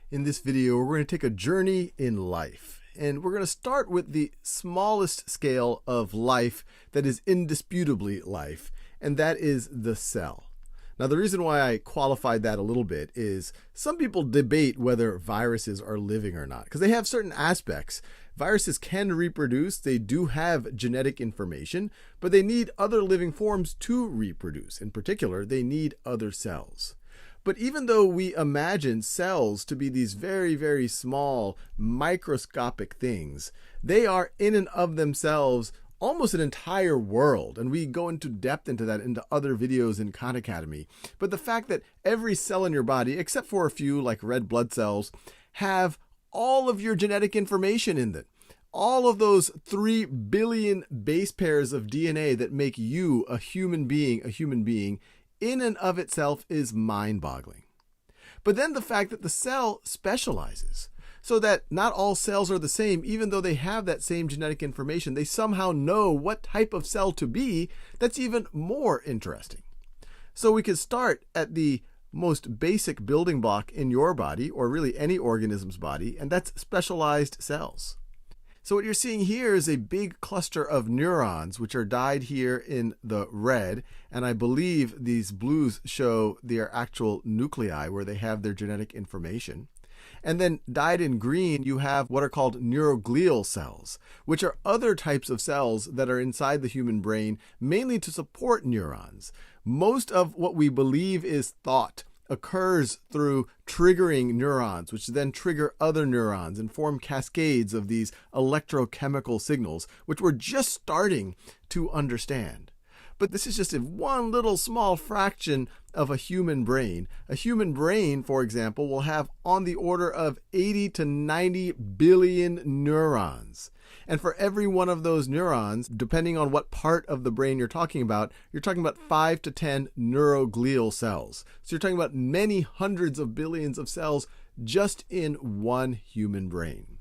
In this video, we're going to take a journey in life. And we're going to start with the smallest scale of life that is indisputably life, and that is the cell. Now, the reason why I qualified that a little bit is some people debate whether viruses are living or not, because they have certain aspects. Viruses can reproduce, they do have genetic information, but they need other living forms to reproduce. In particular, they need other cells. But even though we imagine cells to be these very, very small, microscopic things, they are in and of themselves almost an entire world. And we go into depth into that into other videos in Khan Academy. But the fact that every cell in your body, except for a few like red blood cells, have all of your genetic information in them. All of those 3 billion base pairs of DNA that make you a human being, in and of itself is mind-boggling. But then the fact that the cell specializes, so that not all cells are the same, even though they have that same genetic information, they somehow know what type of cell to be, that's even more interesting. So we could start at the most basic building block in your body, or really any organism's body, and that's specialized cells. So what you're seeing here is a big cluster of neurons, which are dyed here in the red. And I believe these blues show their actual nuclei where they have their genetic information. And then dyed in green, you have what are called neuroglial cells, which are other types of cells that are inside the human brain, mainly to support neurons. Most of what we believe is thought occurs through triggering neurons, which then trigger other neurons and form cascades of these electrochemical signals, which we're just starting to understand. But this is just one little small fraction of a human brain. A human brain, for example, will have on the order of 80 to 90 billion neurons. And for every one of those neurons, depending on what part of the brain you're talking about 5 to 10 neuroglial cells. So you're talking about many hundreds of billions of cells just in one human brain.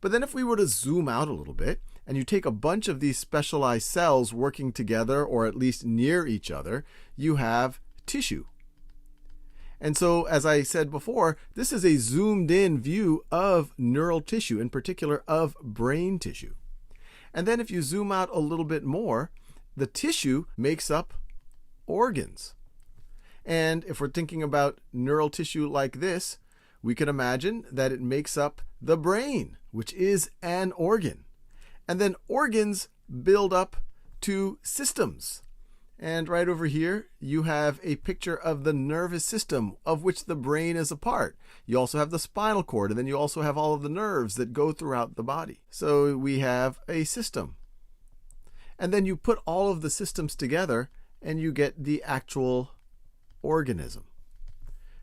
But then if we were to zoom out a little bit, and you take a bunch of these specialized cells working together, or at least near each other, you have tissue. And so, as I said before, this is a zoomed in view of neural tissue, in particular of brain tissue. And then if you zoom out a little bit more, the tissue makes up organs. And if we're thinking about neural tissue like this, we can imagine that it makes up the brain, which is an organ. And then organs build up to systems. And right over here, you have a picture of the nervous system of which the brain is a part. You also have the spinal cord, and then you also have all of the nerves that go throughout the body. So we have a system. And then you put all of the systems together, and you get the actual organism,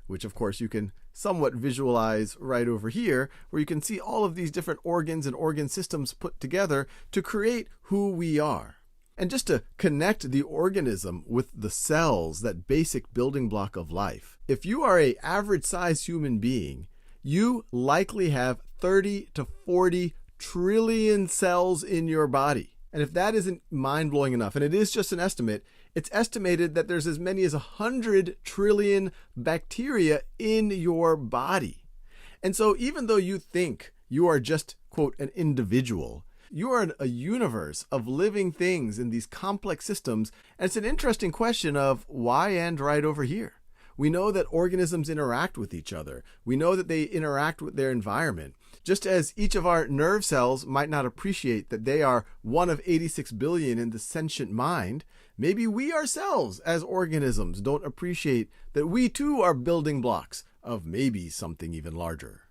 which of course you can somewhat visualize right over here, where you can see all of these different organs and organ systems put together to create who we are. And just to connect the organism with the cells, that basic building block of life, if you are an average sized human being, you likely have 30 to 40 trillion cells in your body. And if that isn't mind-blowing enough, and it is just an estimate, it's estimated that there's as many as 100 trillion bacteria in your body. And so even though you think you are just, quote, an individual, you are a universe of living things in these complex systems. And it's an interesting question of why end right over here. We know that organisms interact with each other. We know that they interact with their environment. Just as each of our nerve cells might not appreciate that they are one of 86 billion in the sentient mind, maybe we ourselves as organisms don't appreciate that we too are building blocks of maybe something even larger.